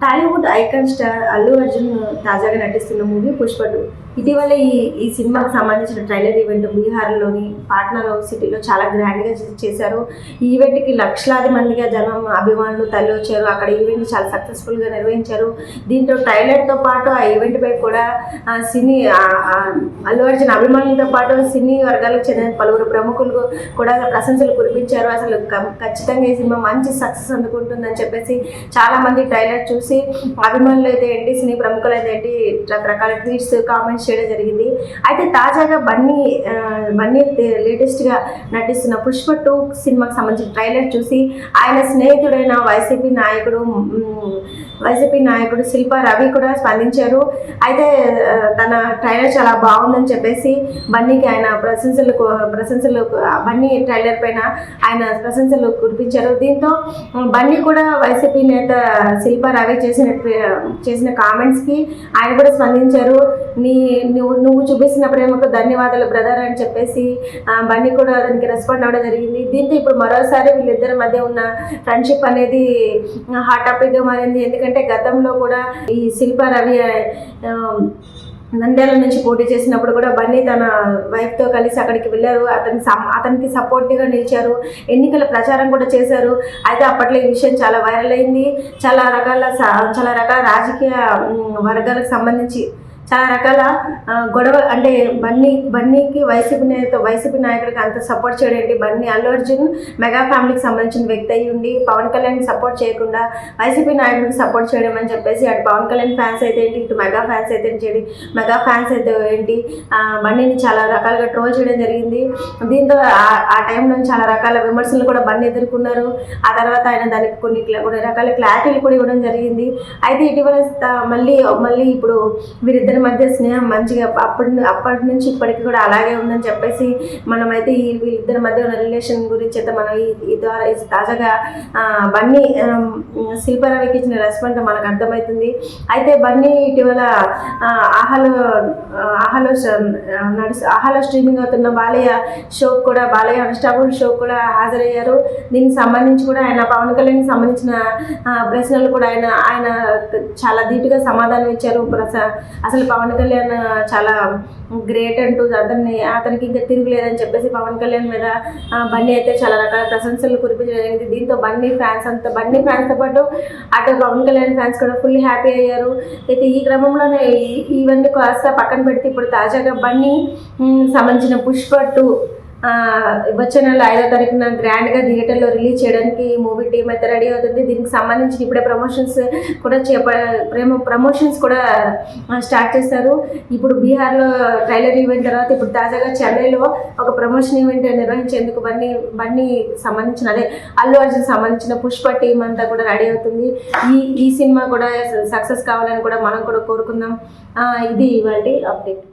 Tollywood icon star Allu Arjun తాజాగా నటిస్తున్న movie Pushpa 2. ఇటీవల ఈ సినిమాకి సంబంధించిన ట్రైలర్ ఈవెంట్ బీహార్లోని పాట్నాలో సిటీలో చాలా గ్రాండ్గా చేశారు. ఈ ఈవెంట్కి లక్షలాది మందిగా జనం అభిమానులు తరలి వచ్చారు. అక్కడ ఈవెంట్ చాలా సక్సెస్ఫుల్గా నిర్వహించారు. దీంతో ట్రైలర్తో పాటు ఆ ఈవెంట్పై కూడా సినీ అల్లు అర్జున్ అభిమానులతో పాటు సినీ వర్గాలకు చెందిన పలువురు ప్రముఖులు కూడా ప్రశంసలు కురిపించారు. అసలు ఖచ్చితంగా ఈ సినిమా మంచి సక్సెస్ అందుకుంటుందని చెప్పేసి చాలామంది ట్రైలర్ చూసి అభిమానులు అయితే ఏంటి, సినీ ప్రముఖులు అయితే ఏంటి రకరకాల ట్వీట్స్ కామెంట్స్ చేయడం జరిగింది. అయితే తాజాగా బన్నీ లేటెస్ట్గా నటిస్తున్న పుష్ప 2 సినిమాకి సంబంధించిన ట్రైలర్ చూసి ఆయన స్నేహితుడైన వైసీపీ నాయకుడు శిల్పా రవి కూడా స్పందించారు. అయితే తన ట్రైలర్ చాలా బాగుందని చెప్పేసి బన్నీకి ఆయన ప్రశంసలు బన్నీ ట్రైలర్ పైన ఆయన ప్రశంసలు కురిపించారు. దీంతో బన్నీ కూడా వైసీపీ నేత శిల్పా రవి చేసిన కామెంట్స్కి ఆయన కూడా స్పందించారు. నువ్వు చూపిస్తున్న ప్రేమకు ధన్యవాదాలు బ్రదర్ అని చెప్పేసి బన్నీ కూడా దానికి రెస్పాండ్ అవ్వడం జరిగింది. దీంతో ఇప్పుడు మరోసారి వీళ్ళిద్దరి మధ్య ఉన్న ఫ్రెండ్షిప్ అనేది హాట్ టాపిక్గా మారింది. ఎందుకంటే గతంలో కూడా ఈ శిల్పా రవి నంద్యాల నుంచి పోటీ చేసినప్పుడు కూడా బన్నీ తన వైఫ్తో కలిసి అక్కడికి వెళ్ళారు. అతనికి సపోర్ట్గా నిలిచారు. ఎన్నికల ప్రచారం కూడా చేశారు. అయితే అప్పట్లో ఈ విషయం చాలా వైరల్ అయింది. చాలా రకాల రాజకీయ వర్గాలకు సంబంధించి చాలా రకాల గొడవ, అంటే బన్నీకి వైసీపీ నాయకుడికి అంత సపోర్ట్ చేయడం, బన్నీ అల్లు అర్జున్ మెగా ఫ్యామిలీకి సంబంధించిన వ్యక్తి అయ్యి ఉండి పవన్ కళ్యాణ్కి సపోర్ట్ చేయకుండా వైసీపీ నాయకుడికి సపోర్ట్ చేయడం అని చెప్పేసి అటు పవన్ కళ్యాణ్ ఫ్యాన్స్ అయితే ఏంటి, ఇటు మెగా ఫ్యాన్స్ అయితే ఏంటి, మెగా ఫ్యాన్స్ అయితే ఏంటి బన్నీని చాలా రకాలుగా ట్రోల్ చేయడం జరిగింది. దీంతో ఆ టైంలో చాలా రకాల విమర్శలు కూడా బన్నీ ఎదుర్కొన్నారు. ఆ తర్వాత ఆయన దానికి కొన్ని రకాల క్లారిటీలు కూడా ఇవ్వడం జరిగింది. అయితే ఇటీవల మళ్ళీ ఇప్పుడు వీరిద్దరి మధ్య స్నేహం మంచిగా అప్పటి నుంచి ఇప్పటికి కూడా అలాగే ఉందని చెప్పేసి మనమైతే వీళ్ళిద్దరి మధ్య ఉన్న రిలేషన్ గురించి అయితే మనం ఈ ద్వారా తాజాగా బన్నీ శిల్పా రవికి ఇచ్చిన రెస్పాన్స్ మనకు అర్థమవుతుంది. అయితే బన్నీ ఇటీవల ఆహాలో స్ట్రీమింగ్ అవుతున్న బాలయ్య అన్స్టాపుల్ షో కూడా హాజరయ్యారు. దీనికి సంబంధించి కూడా ఆయన పవన్ కళ్యాణ్కి సంబంధించిన ప్రశ్నలు కూడా ఆయన చాలా ధీటుగా సమాధానం ఇచ్చారు. అసలు పవన్ కళ్యాణ్ చాలా గ్రేట్ అంటూ అతనికి ఇంకా తిరుగులేదని చెప్పేసి పవన్ కళ్యాణ్ మీద బన్నీ అయితే చాలా రకాల ప్రశంసలు కురిపించడం జరిగింది. దీంతో బన్నీ ఫ్యాన్స్తో పాటు అటు పవన్ కళ్యాణ్ ఫ్యాన్స్ కూడా ఫుల్ హ్యాపీ అయ్యారు. అయితే ఈ క్రమంలోనే ఇవన్నీ కాస్త పక్కన పెడితే ఇప్పుడు తాజాగా బన్నీ సంబంధించిన పుష్ప 2 వచ్చే నెల 5వ తారీఖున గ్రాండ్గా థియేటర్లో రిలీజ్ చేయడానికి మూవీ టీమ్ అయితే రెడీ అవుతుంది. దీనికి సంబంధించి ఇప్పుడే ప్రమోషన్స్ కూడా స్టార్ట్ చేస్తారు. ఇప్పుడు బీహార్లో ట్రైలర్ ఈవెంట్ తర్వాత ఇప్పుడు తాజాగా చెన్నైలో ఒక ప్రమోషన్ ఈవెంట్ నిర్వహించేందుకు బన్నీ సంబంధించిన అల్లు అర్జున్ సంబంధించిన పుష్ప టీమ్ అంతా కూడా రెడీ అవుతుంది. ఈ సినిమా కూడా సక్సెస్ కావాలని కూడా మనం కూడా కోరుకుందాం. ఇది ఇవాల్టి అప్డేట్.